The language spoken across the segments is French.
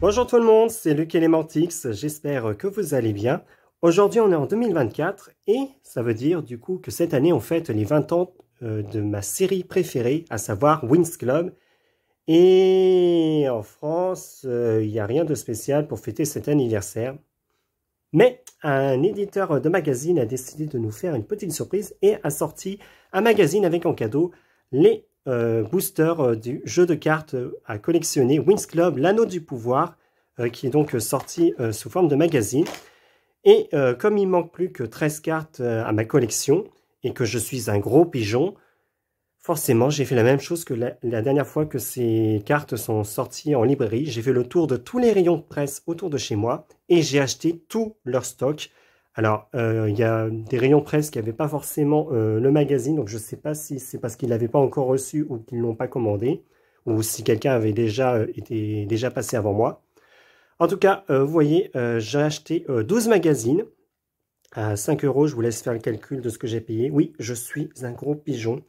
Bonjour tout le monde, c'est Luc Elementix, j'espère que vous allez bien. Aujourd'hui on est en 2024 et ça veut dire du coup que cette année on fête les 20 ans de ma série préférée, à savoir Winx Club. Et en France, il n'y a rien de spécial pour fêter cet anniversaire. Mais un éditeur de magazine a décidé de nous faire une petite surprise et a sorti un magazine avec en cadeau les boosters du jeu de cartes à collectionner Winx Club, l'anneau du pouvoir, qui est donc sorti sous forme de magazine. Et comme il manque plus que 13 cartes à ma collection et que je suis un gros pigeon, forcément j'ai fait la même chose que la dernière fois que ces cartes sont sorties en librairie. J'ai fait le tour de tous les rayons de presse autour de chez moi et j'ai acheté tout leur stock. Alors, il y a des rayons presse qui n'avaient pas forcément le magazine, donc je ne sais pas si c'est parce qu'ils ne l'avaient pas encore reçu ou qu'ils ne l'ont pas commandé, ou si quelqu'un avait été passé avant moi. En tout cas, vous voyez, j'ai acheté 12 magazines à 5 €. Je vous laisse faire le calcul de ce que j'ai payé. Oui, je suis un gros pigeon.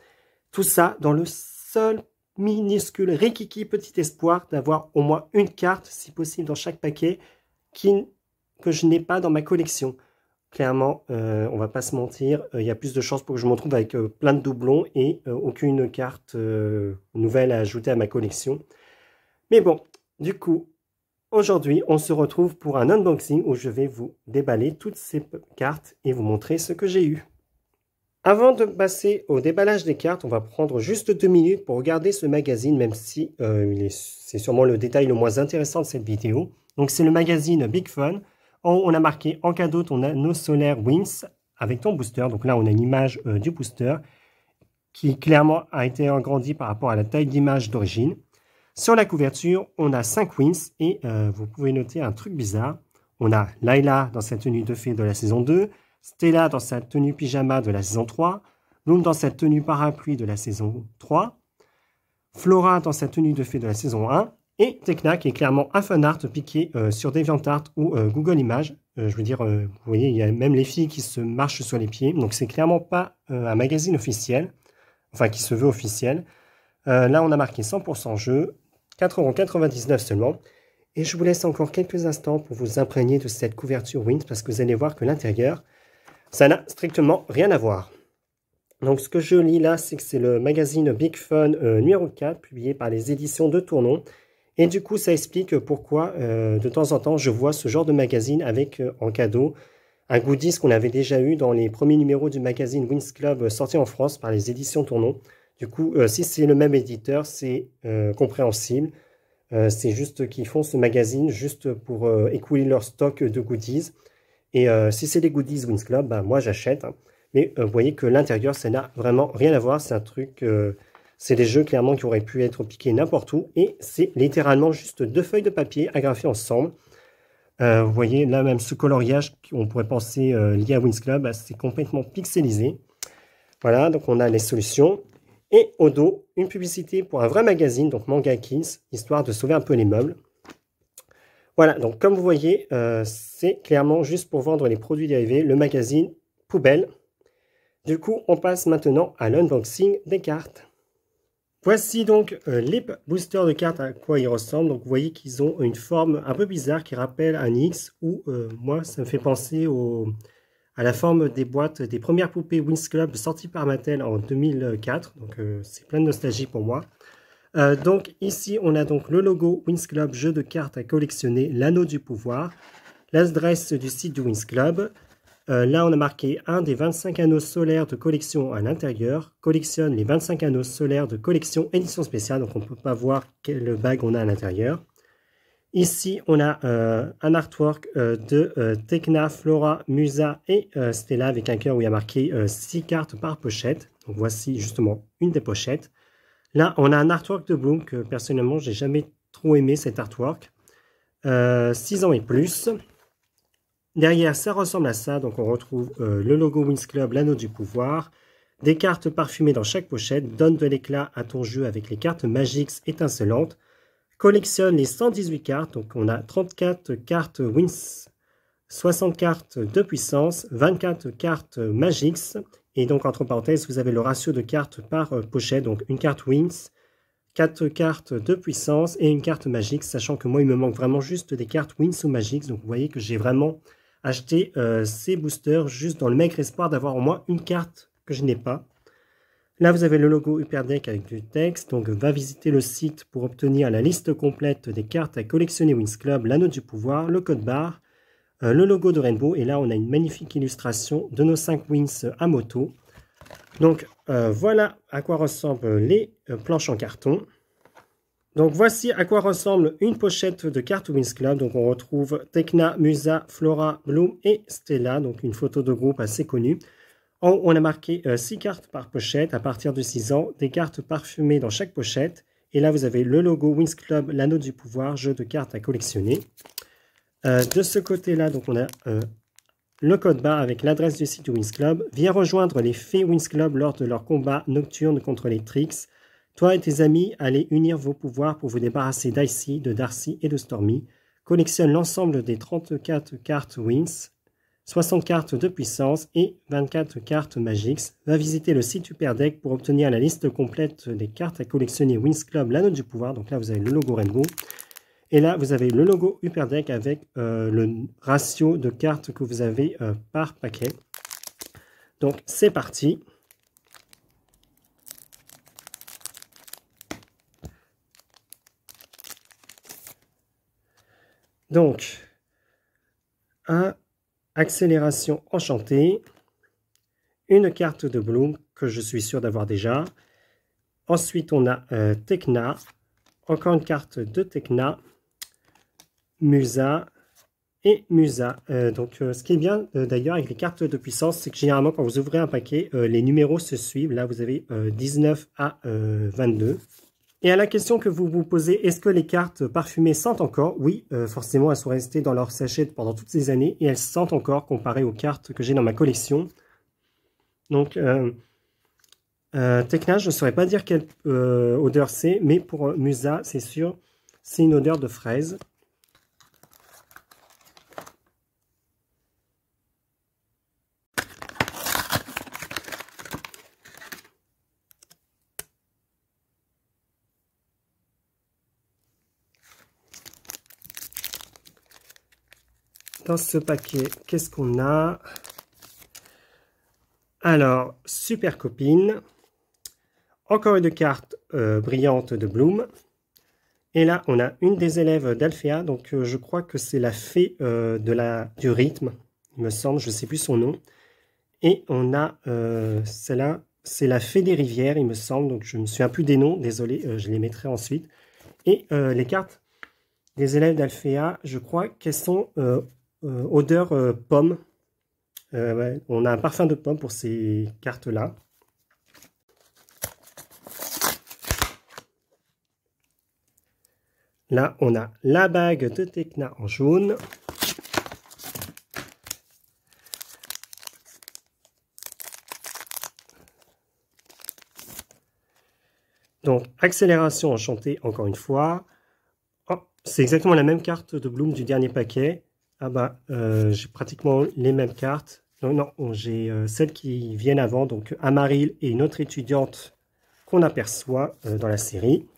Tout ça dans le seul minuscule rikiki petit espoir d'avoir au moins une carte, si possible, dans chaque paquet, que je n'ai pas dans ma collection. Clairement, on va pas se mentir, il y a plus de chances pour que je me retrouve avec plein de doublons et aucune carte nouvelle à ajouter à ma collection. Mais bon, du coup, aujourd'hui, on se retrouve pour un unboxing où je vais vous déballer toutes ces cartes et vous montrer ce que j'ai eu. Avant de passer au déballage des cartes, on va prendre juste 2 minutes pour regarder ce magazine, même si c'est sûrement le détail le moins intéressant de cette vidéo. Donc c'est le magazine Big Fun. On a marqué en cadeau ton anneau solaire Winx avec ton booster. Donc là, on a une image du booster qui clairement a été agrandi par rapport à la taille d'image d'origine. Sur la couverture, on a 5 Winx et vous pouvez noter un truc bizarre. On a Layla dans sa tenue de fée de la saison 2, Stella dans sa tenue pyjama de la saison 3, Bloom dans sa tenue parapluie de la saison 3, Flora dans sa tenue de fée de la saison 1, et Tekna qui est clairement un fanart piqué sur DeviantArt ou Google Images. Je veux dire, vous voyez, il y a même les filles qui se marchent sur les pieds. Donc, c'est clairement pas un magazine officiel, enfin qui se veut officiel. Là, on a marqué 100% jeu, 4,99 € seulement. Et je vous laisse encore quelques instants pour vous imprégner de cette couverture Winx parce que vous allez voir que l'intérieur, ça n'a strictement rien à voir. Donc, ce que je lis là, c'est que c'est le magazine Big Fun numéro 4, publié par les éditions de Tournon. Et du coup, ça explique pourquoi, de temps en temps, je vois ce genre de magazine avec, en cadeau, un goodies qu'on avait déjà eu dans les premiers numéros du magazine Winx Club sorti en France par les éditions Tournon. Du coup, si c'est le même éditeur, c'est compréhensible. C'est juste qu'ils font ce magazine juste pour écouler leur stock de goodies. Et si c'est des goodies Winx Club, bah, moi j'achète. Hein. Mais vous voyez que l'intérieur, ça n'a vraiment rien à voir. C'est un truc... c'est des jeux clairement qui auraient pu être piqués n'importe où. Et c'est littéralement juste 2 feuilles de papier agrafées ensemble. Vous voyez là même ce coloriage qu'on pourrait penser lié à Winx Club, bah, c'est complètement pixelisé. Voilà, donc on a les solutions. Et au dos, une publicité pour un vrai magazine, donc Manga Kids, histoire de sauver un peu les meubles. Voilà, donc comme vous voyez, c'est clairement juste pour vendre les produits dérivés, le magazine poubelle. Du coup, on passe maintenant à l'unboxing des cartes. Voici donc les boosters de cartes, à quoi ils ressemblent. Donc vous voyez qu'ils ont une forme un peu bizarre qui rappelle un X, ou moi ça me fait penser à la forme des boîtes des premières poupées Winx Club sorties par Mattel en 2004. Donc c'est plein de nostalgie pour moi. Donc ici on a donc le logo Winx Club, jeu de cartes à collectionner, l'anneau du pouvoir, l'adresse du site du Winx Club. Là, on a marqué un des 25 anneaux solaires de collection à l'intérieur. Collectionne les 25 anneaux solaires de collection édition spéciale. Donc, on ne peut pas voir quelle bague on a à l'intérieur. Ici, on a un artwork de Tekna, Flora, Musa et Stella avec un cœur où il y a marqué 6 cartes par pochette. Donc, voici justement une des pochettes. Là, on a un artwork de Bloom que personnellement, j'ai jamais trop aimé cet artwork. 6 ans et plus. Derrière, ça ressemble à ça. Donc, on retrouve le logo Winx Club, l'anneau du pouvoir. Des cartes parfumées dans chaque pochette. Donne de l'éclat à ton jeu avec les cartes magiques étincelantes. Collectionne les 118 cartes. Donc, on a 34 cartes Winx, 60 cartes de puissance, 24 cartes Magix. Et donc, entre parenthèses, vous avez le ratio de cartes par pochette. Donc, une carte Winx, 4 cartes de puissance et une carte magique, sachant que moi, il me manque vraiment juste des cartes Wins ou Magics. Donc, vous voyez que j'ai vraiment acheté ces boosters juste dans le maigre espoir d'avoir au moins une carte que je n'ai pas. Là, vous avez le logo Hyperdeck avec du texte. Donc, va visiter le site pour obtenir la liste complète des cartes à collectionner Wins Club, l'anneau du pouvoir, le code barre, le logo de Rainbow. Et là, on a une magnifique illustration de nos 5 Wins à moto. Donc, voilà à quoi ressemblent les planches en carton. Donc, voici à quoi ressemble une pochette de cartes Wins Club. Donc, on retrouve Tekna, Musa, Flora, Bloom et Stella. Donc, une photo de groupe assez connue. En haut, on a marqué 6 cartes par pochette à partir de 6 ans. Des cartes parfumées dans chaque pochette. Et là, vous avez le logo Wins Club, l'anneau du pouvoir, jeu de cartes à collectionner. De ce côté-là, donc on a le code barre avec l'adresse du site du Wins Club. Viens rejoindre les fées Wins Club lors de leur combat nocturne contre les Tricks. Toi et tes amis, allez unir vos pouvoirs pour vous débarrasser d'Icy, de Darcy et de Stormy. Collectionne l'ensemble des 34 cartes Wins, 60 cartes de puissance et 24 cartes Magics. Va visiter le site Hyperdeck pour obtenir la liste complète des cartes à collectionner Wins Club, l'anneau du pouvoir. Donc là, vous avez le logo Rainbow. Et là, vous avez le logo Hyperdeck avec le ratio de cartes que vous avez par paquet. Donc, c'est parti. Donc, accélération enchantée. Une carte de Bloom que je suis sûr d'avoir déjà. Ensuite, on a Tekna. Encore une carte de Tekna. Musa et Musa. Ce qui est bien d'ailleurs avec les cartes de puissance, c'est que généralement quand vous ouvrez un paquet, les numéros se suivent. Là, vous avez 19 à 22. Et à la question que vous vous posez, est-ce que les cartes parfumées sentent encore? Oui, forcément, elles sont restées dans leur sachet pendant toutes ces années et elles sentent encore comparées aux cartes que j'ai dans ma collection. Donc, Tekna, je ne saurais pas dire quelle odeur c'est, mais pour Musa, c'est sûr, c'est une odeur de fraise. Dans ce paquet, qu'est-ce qu'on a? Alors, super copine. Encore une carte brillante de Bloom. Et là, on a une des élèves d'Alfea. Donc, je crois que c'est la fée du rythme, il me semble. Je ne sais plus son nom. Et on a celle-là, c'est la fée des rivières, il me semble. Donc, je me souviens plus des noms. Désolé, je les mettrai ensuite. Et les cartes des élèves d'Alfea, je crois qu'elles sont odeur pomme. Ouais, on a un parfum de pomme pour ces cartes-là. Là, on a la bague de Tekna en jaune. Donc, accélération enchantée, encore une fois. Oh, c'est exactement la même carte de Bloom du dernier paquet. Ah bah, j'ai pratiquement les mêmes cartes. Non, j'ai celles qui viennent avant, donc Amaril et une autre étudiante qu'on aperçoit dans la série.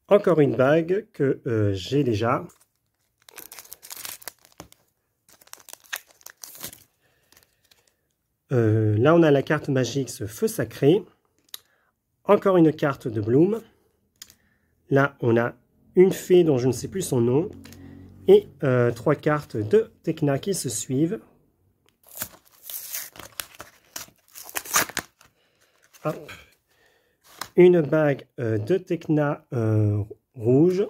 Encore une bague que j'ai déjà. Là, on a la carte magique, ce feu sacré. Encore une carte de Bloom. Là, on a une fée dont je ne sais plus son nom. Et 3 cartes de Tekna qui se suivent. Hop. Une bague de Tekna rouge.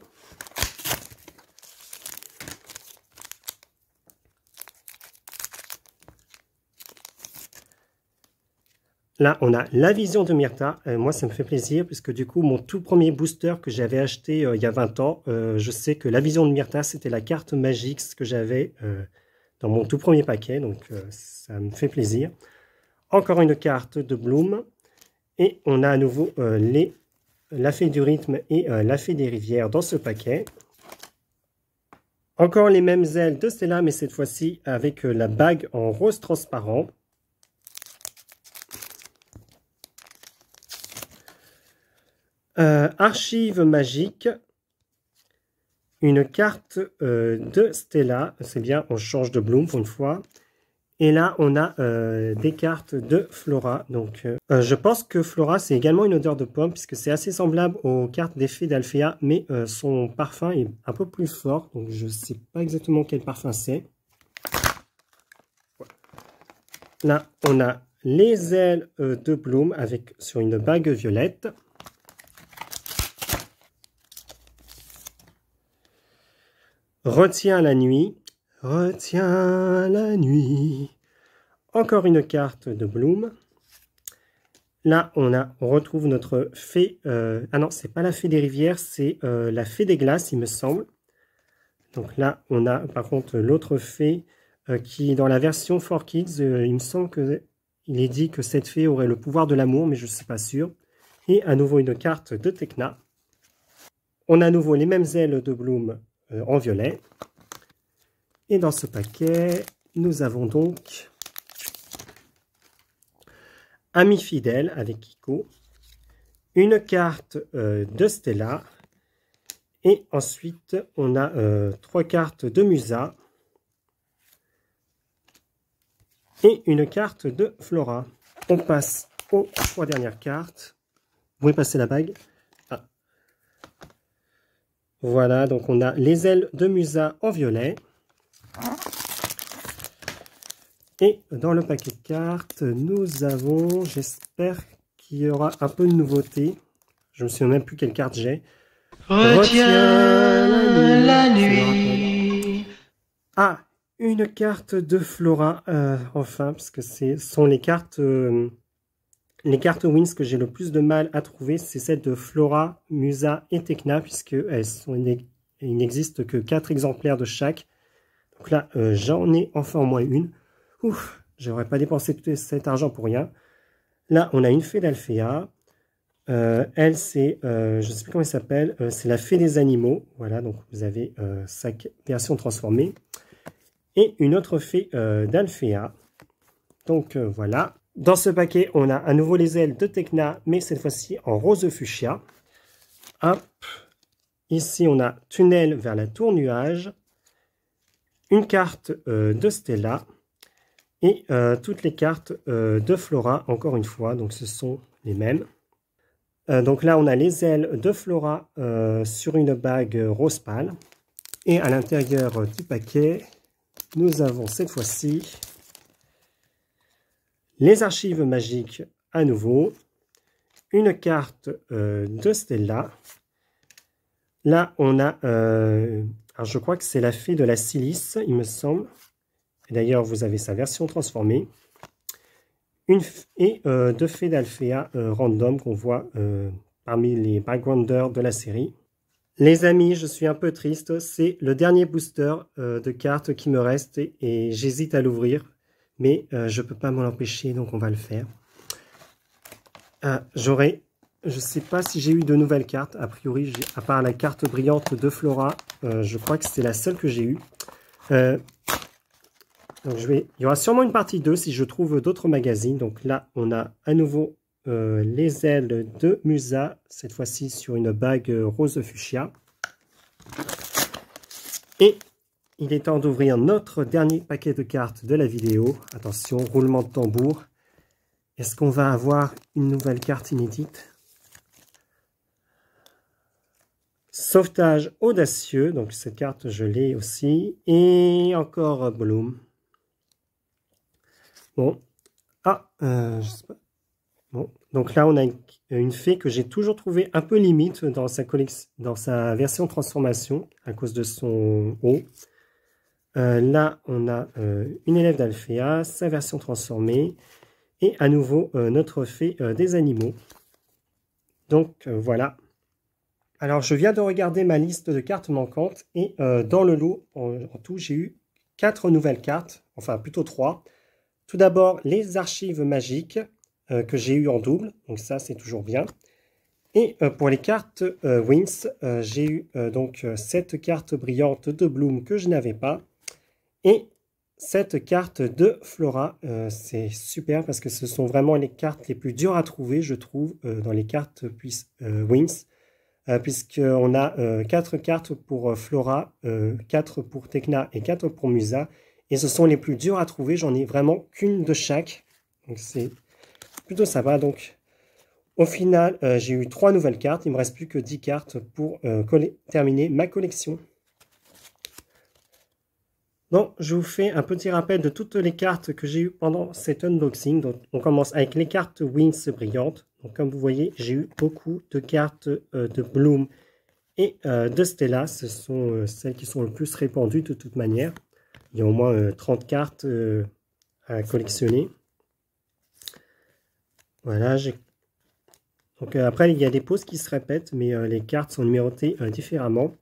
Là, on a la vision de Myrtha. Moi, ça me fait plaisir puisque du coup, mon tout premier booster que j'avais acheté il y a 20 ans, je sais que la vision de Myrtha, c'était la carte magique que j'avais dans mon tout premier paquet. Donc, ça me fait plaisir. Encore une carte de Bloom. Et on a à nouveau la fée du rythme et la fée des rivières dans ce paquet. Encore les mêmes ailes de Stella, mais cette fois-ci avec la bague en rose transparent. Archives magiques. Une carte de Stella. C'est bien, on change de Bloom pour une fois. Et là, on a des cartes de Flora. Donc, je pense que Flora, c'est également une odeur de pomme, puisque c'est assez semblable aux cartes des fées d'Alfea, mais son parfum est un peu plus fort. Donc, je ne sais pas exactement quel parfum c'est. Là, on a les ailes de Bloom avec sur une bague violette. Retiens la nuit. Retiens la nuit. Encore une carte de Bloom. Là, on retrouve notre fée. Ah non, c'est pas la fée des rivières, c'est la fée des glaces, il me semble. Donc là, on a par contre l'autre fée qui, dans la version 4Kids, il me semble qu'il est dit que cette fée aurait le pouvoir de l'amour, mais je ne suis pas sûr. Et à nouveau une carte de Tekna. On a à nouveau les mêmes ailes de Bloom en violet. Et dans ce paquet, nous avons donc Ami fidèle avec Kiko, une carte de Stella, et ensuite on a 3 cartes de Musa et une carte de Flora. On passe aux 3 dernières cartes. Vous pouvez passer la bague. Ah. Voilà, donc on a les ailes de Musa en violet. Et dans le paquet de cartes, nous avons, j'espère qu'il y aura un peu de nouveauté. Je ne me souviens même plus quelle carte j'ai. Retiens la nuit. Ah, une carte de Flora, enfin, parce que ce sont les cartes Wins que j'ai le plus de mal à trouver. C'est celles de Flora, Musa et Tekna, puisque il n'existe que 4 exemplaires de chaque. Donc là, j'en ai enfin au moins une. Ouf, j'aurais pas dépensé tout cet argent pour rien. Là, on a une fée d'Alfea. Elle, c'est, je ne sais plus comment elle s'appelle, c'est la fée des animaux. Voilà, donc vous avez sa version transformée. Et une autre fée d'Alfea. Donc voilà. Dans ce paquet, on a à nouveau les ailes de Tekna, mais cette fois-ci en rose fuchsia. Hop. Ici, on a Tunnel vers la tour nuage. Une carte de Stella. Et toutes les cartes de Flora, encore une fois, donc ce sont les mêmes. Donc là, on a les ailes de Flora sur une bague rose pâle. Et à l'intérieur du paquet, nous avons cette fois-ci les archives magiques à nouveau. Une carte de Stella. Là, on a, alors je crois que c'est la fée de la silice, il me semble. D'ailleurs, vous avez sa version transformée. Et deux fées d'Alfea random qu'on voit parmi les backgrounders de la série. Les amis, je suis un peu triste. C'est le dernier booster de cartes qui me reste et j'hésite à l'ouvrir. Mais je ne peux pas m'en empêcher, donc on va le faire. Je ne sais pas si j'ai eu de nouvelles cartes. A priori, à part la carte brillante de Flora, je crois que c'est la seule que j'ai eue. Donc il y aura sûrement une partie 2 si je trouve d'autres magazines. Donc là, on a à nouveau les ailes de Musa, cette fois-ci sur une bague rose fuchsia. Et il est temps d'ouvrir notre dernier paquet de cartes de la vidéo. Attention, roulement de tambour. Est-ce qu'on va avoir une nouvelle carte inédite? Sauvetage audacieux, donc cette carte je l'ai aussi. Et encore Bloom. Bon, je sais pas. Bon, donc là on a une fée que j'ai toujours trouvé un peu limite dans sa version transformation à cause de son haut. Là on a une élève d'Alfea, sa version transformée et à nouveau notre fée des animaux. Donc voilà. Alors je viens de regarder ma liste de cartes manquantes et dans le lot en tout j'ai eu 4 nouvelles cartes, enfin plutôt 3. Tout d'abord, les archives magiques que j'ai eues en double. Donc ça, c'est toujours bien. Et pour les cartes Wins, j'ai eu donc cette carte brillante de Bloom que je n'avais pas. Et cette carte de Flora. C'est super parce que ce sont vraiment les cartes les plus dures à trouver, je trouve, dans les cartes Wings. Puisqu'on a 4 cartes pour Flora, 4 pour Tekna et 4 pour Musa. Et ce sont les plus durs à trouver, j'en ai vraiment qu'une de chaque. Donc c'est plutôt sympa. Donc au final, j'ai eu 3 nouvelles cartes. Il ne me reste plus que 10 cartes pour terminer ma collection. Donc je vous fais un petit rappel de toutes les cartes que j'ai eues pendant cet unboxing. Donc on commence avec les cartes Wings brillantes. Donc, comme vous voyez, j'ai eu beaucoup de cartes de Bloom et de Stella. Ce sont celles qui sont le plus répandues de toute manière. Il y a au moins 30 cartes à collectionner. Voilà. Donc après, il y a des pauses qui se répètent, mais les cartes sont numérotées différemment.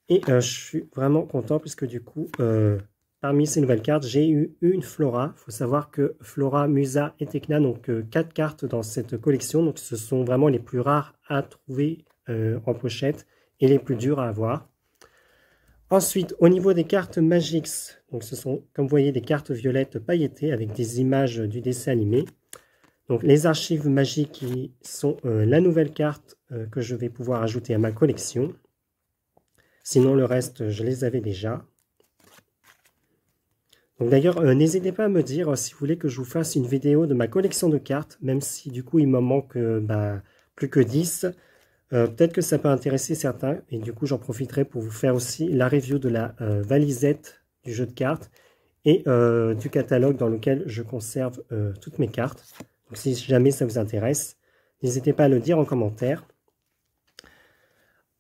Et je suis vraiment content puisque du coup, parmi ces nouvelles cartes, j'ai eu une Flora. Il faut savoir que Flora, Musa et Tekna, donc 4 cartes dans cette collection. Donc ce sont vraiment les plus rares à trouver en pochette et les plus dures à avoir. Ensuite, au niveau des cartes Magix, donc ce sont, comme vous voyez, des cartes violettes pailletées avec des images du dessin animé. Donc les archives magiques qui sont la nouvelle carte que je vais pouvoir ajouter à ma collection. Sinon, le reste, je les avais déjà. Donc d'ailleurs, n'hésitez pas à me dire si vous voulez que je vous fasse une vidéo de ma collection de cartes, même si du coup, il me manque plus que 10. Peut-être que ça peut intéresser certains, et du coup, j'en profiterai pour vous faire aussi la review de la valisette du jeu de cartes et du catalogue dans lequel je conserve toutes mes cartes. Donc si jamais ça vous intéresse, n'hésitez pas à le dire en commentaire.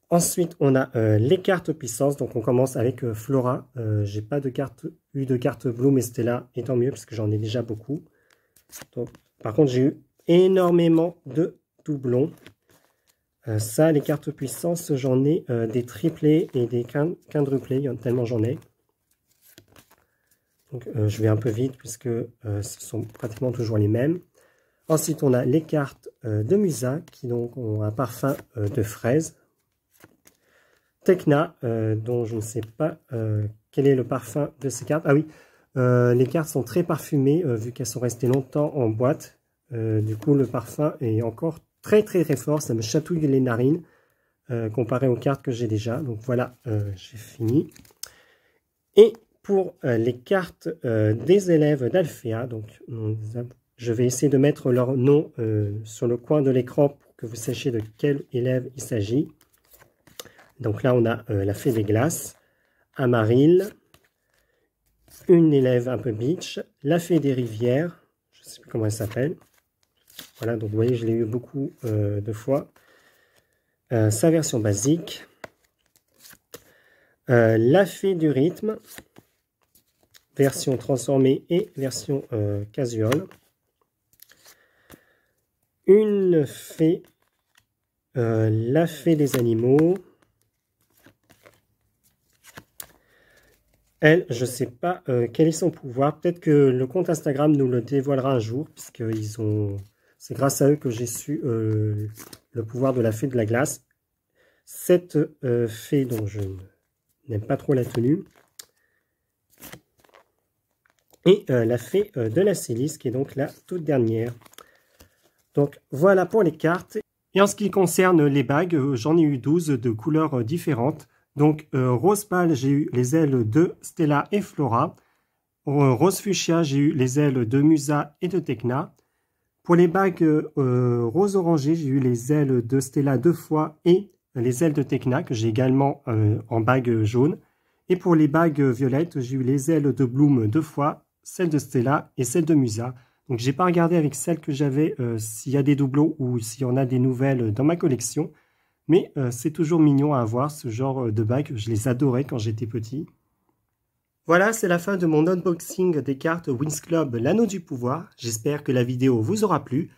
Ensuite, on a les cartes puissance. Donc, on commence avec Flora. J'ai pas eu de carte Bloom et Stella, et tant mieux, parce que j'en ai déjà beaucoup. Donc, par contre, j'ai eu énormément de doublons. Ça, les cartes puissance, j'en ai des triplés et des quadruplés, tellement j'en ai. Donc, je vais un peu vite, puisque ce sont pratiquement toujours les mêmes. Ensuite, on a les cartes de Musa, qui donc ont un parfum de fraise. Tekna, dont je ne sais pas quel est le parfum de ces cartes. Ah oui, les cartes sont très parfumées, vu qu'elles sont restées longtemps en boîte. Du coup, le parfum est encore très fort. Ça me chatouille les narines, comparé aux cartes que j'ai déjà. Donc voilà, j'ai fini. Et pour les cartes des élèves d'Alfea, donc je vais essayer de mettre leur nom sur le coin de l'écran pour que vous sachiez de quel élève il s'agit. Donc là, on a la fée des glaces, Amaril, une élève un peu bitch, la fée des rivières, je ne sais plus comment elle s'appelle. Voilà, donc vous voyez, je l'ai eu beaucoup de fois. Sa version basique. La fée du rythme, version transformée et version casual. Une fée, la fée des animaux. Elle, je ne sais pas quel est son pouvoir. Peut-être que le compte Instagram nous le dévoilera un jour, puisque c'est grâce à eux que j'ai su le pouvoir de la fée de la glace. Cette fée dont je n'aime pas trop la tenue. Et la fée de la Célice, qui est donc la toute dernière. Donc voilà pour les cartes. Et en ce qui concerne les bagues, j'en ai eu 12 de couleurs différentes. Donc, rose pâle, j'ai eu les ailes de Stella et Flora. Rose fuchsia, j'ai eu les ailes de Musa et de Tekna. Pour les bagues rose orangé, j'ai eu les ailes de Stella 2 fois et les ailes de Tekna, que j'ai également en bague jaune. Et pour les bagues violettes, j'ai eu les ailes de Bloom 2 fois, celle de Stella et celle de Musa. Donc, j'ai pas regardé avec celles que j'avais s'il y a des doublons ou s'il y en a des nouvelles dans ma collection. Mais c'est toujours mignon à avoir, ce genre de bagues. Je les adorais quand j'étais petit. Voilà, c'est la fin de mon unboxing des cartes Wings Club, l'anneau du pouvoir. J'espère que la vidéo vous aura plu.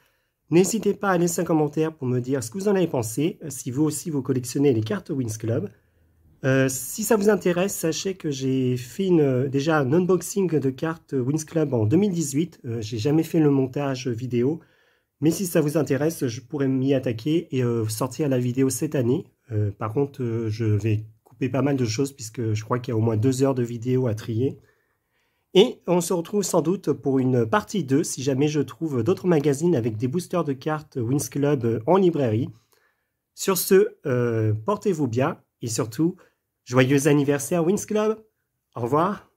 N'hésitez pas à laisser un commentaire pour me dire ce que vous en avez pensé, si vous aussi vous collectionnez les cartes Wings Club. Si ça vous intéresse, sachez que j'ai fait déjà un unboxing de cartes Wings Club en 2018. J'ai jamais fait le montage vidéo. Mais si ça vous intéresse, je pourrais m'y attaquer et sortir la vidéo cette année. Par contre, je vais couper pas mal de choses puisque je crois qu'il y a au moins 2 heures de vidéo à trier. Et on se retrouve sans doute pour une partie 2 si jamais je trouve d'autres magazines avec des boosters de cartes Winx Club en librairie. Sur ce, portez-vous bien et surtout, joyeux anniversaire Winx Club. Au revoir.